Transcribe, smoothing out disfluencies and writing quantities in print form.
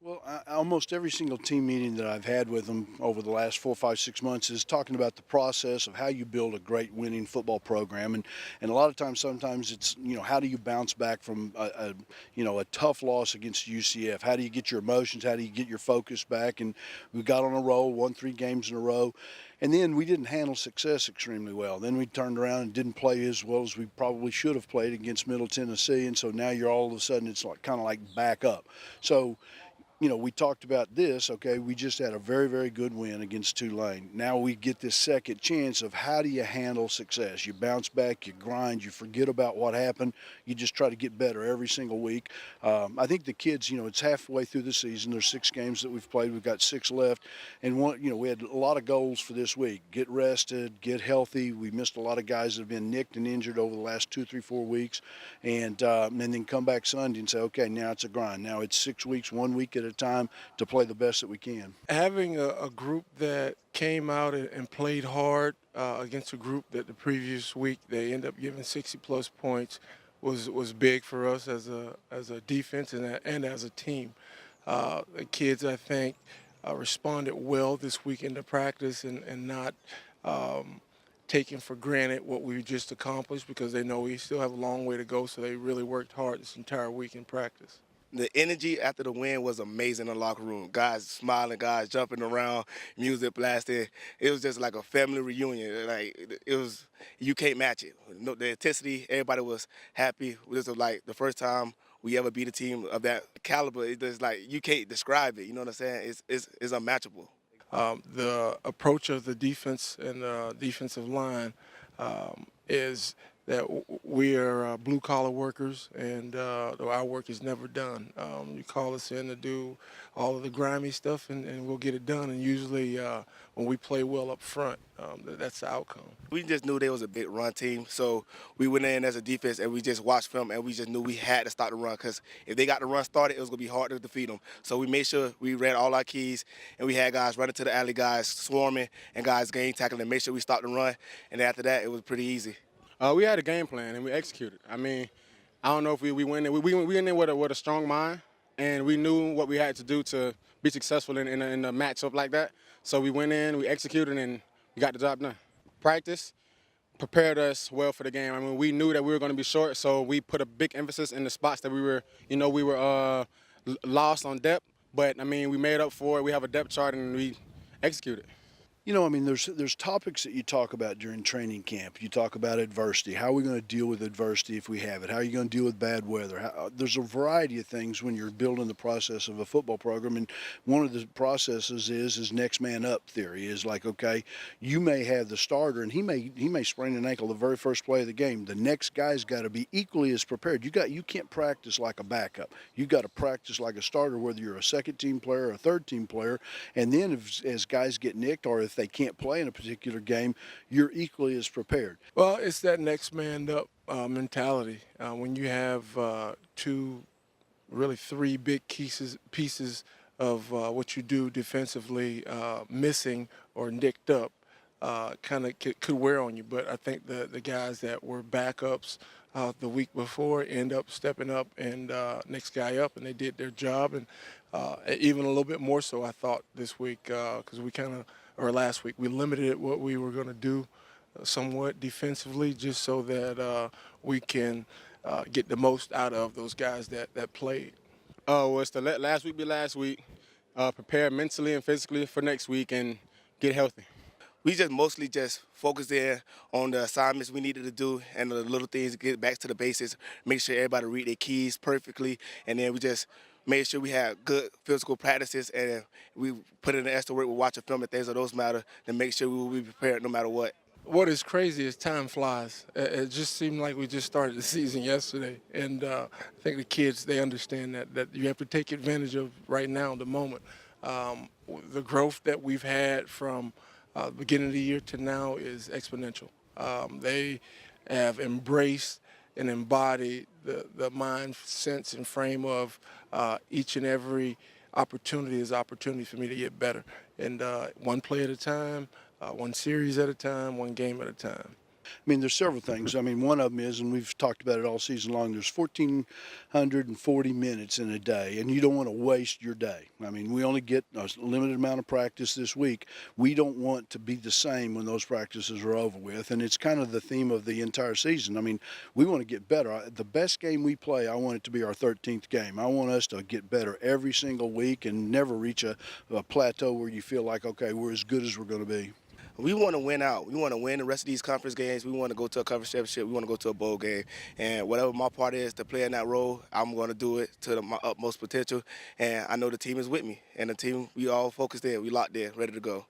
Well, almost every single team meeting that I've had with them over the last 4, 5, 6 months is talking about the process of how you build a great winning football program, and a lot of times, sometimes it's how do you bounce back from a tough loss against UCF? How do you get your emotions? How do you get your focus back? And we got on a roll, won 3 games in a row, and then we didn't handle success extremely well. Then we turned around and didn't play as well as we probably should have played against Middle Tennessee, and so now you're all of a sudden it's like kind of like back up. So we talked about this, okay, we just had a very, very good win against Tulane. Now we get this second chance of how do you handle success? You bounce back, you grind, you forget about what happened, you just try to get better every single week. I think the kids, it's halfway through the season. There's 6 games that we've played. We've got 6 left. And we had a lot of goals for this week. Get rested, get healthy. We missed a lot of guys that have been nicked and injured over the last 2, 3, 4 weeks. And then come back Sunday and say, okay, now it's a grind. Now it's 6 weeks, 1 week at a time to play the best that we can. Having a group that came out and played hard against a group that the previous week they ended up giving 60-plus points was big for us as a defense and as a team. The kids, I think, responded well this week into practice and not taking for granted what we just accomplished because they know we still have a long way to go, so they really worked hard this entire week in practice. The energy after the win was amazing in the locker room. Guys smiling, guys jumping around, music blasting. It was just like a family reunion. Like it was, you can't match it. No, the intensity, everybody was happy. This was like the first time we ever beat a team of that caliber. It's just like you can't describe it. You know what I'm saying? It's unmatchable. The approach of the defense and the defensive line is that we are blue-collar workers, and our work is never done. You call us in to do all of the grimy stuff, and we'll get it done. And usually when we play well up front, that's the outcome. We just knew they was a big run team, so we went in as a defense, and we just watched film, and we just knew we had to start the run because if they got the run started, it was going to be hard to defeat them. So we made sure we read all our keys, and we had guys running to the alley, guys swarming, and guys game tackling, and make sure we stopped the run. And after that, it was pretty easy. We had a game plan and we executed. I mean, I don't know if we went in. We went in with a strong mind, and we knew what we had to do to be successful in a matchup like that. So we went in, we executed, and we got the job done. Practice prepared us well for the game. I mean, we knew that we were going to be short, so we put a big emphasis in the spots that we were lost on depth. But I mean, we made up for it. We have a depth chart, and we executed. There's topics that you talk about during training camp. You talk about adversity. How are we going to deal with adversity if we have it? How are you going to deal with bad weather? There's a variety of things when you're building the process of a football program, and one of the processes is next man up theory. Is like, okay, you may have the starter, and he may sprain an ankle the very first play of the game. The next guy's got to be equally as prepared. You can't practice like a backup. You got to practice like a starter, whether you're a second team player or a third team player. And then as guys get nicked or if they can't play in a particular game, you're equally as prepared. Well, it's that next man up mentality. When you have really three big pieces of what you do defensively missing or nicked up, kind of could wear on you. But I think the guys that were backups the week before end up stepping up and next guy up, and they did their job, and even a little bit more so I thought this week because last week we limited what we were going to do somewhat defensively just so that we can get the most out of those guys that played. Well, it's to let last week be last week, prepare mentally and physically for next week, and get healthy. We just mostly just focused in on the assignments we needed to do and the little things to get back to the basics, make sure everybody read their keys perfectly, and then we just made sure we had good physical practices, and we put in the extra work with watching film and things of those matter to make sure we will be prepared no matter what. What is crazy is time flies. It just seemed like we just started the season yesterday, and I think the kids, they understand that you have to take advantage of right now, the moment. The growth that we've had from the beginning of the year to now is exponential. They have embraced and embodied the mind, sense, and frame of each and every opportunity is opportunity for me to get better. And one play at a time, one series at a time, one game at a time. mean, there's several things. I mean, one of them is, and we've talked about it all season long, there's 1,440 minutes in a day, and you don't want to waste your day. I mean, we only get a limited amount of practice this week. We don't want to be the same when those practices are over with, and it's kind of the theme of the entire season. I mean, we want to get better. The best game we play, I want it to be our 13th game. I want us to get better every single week and never reach a plateau where you feel like, okay, we're as good as we're going to be. We want to win out. We want to win the rest of these conference games. We want to go to a conference championship. We want to go to a bowl game. And whatever my part is to play in that role, I'm going to do it to my utmost potential. And I know the team is with me. And the team, we all focused in. We locked in, ready to go.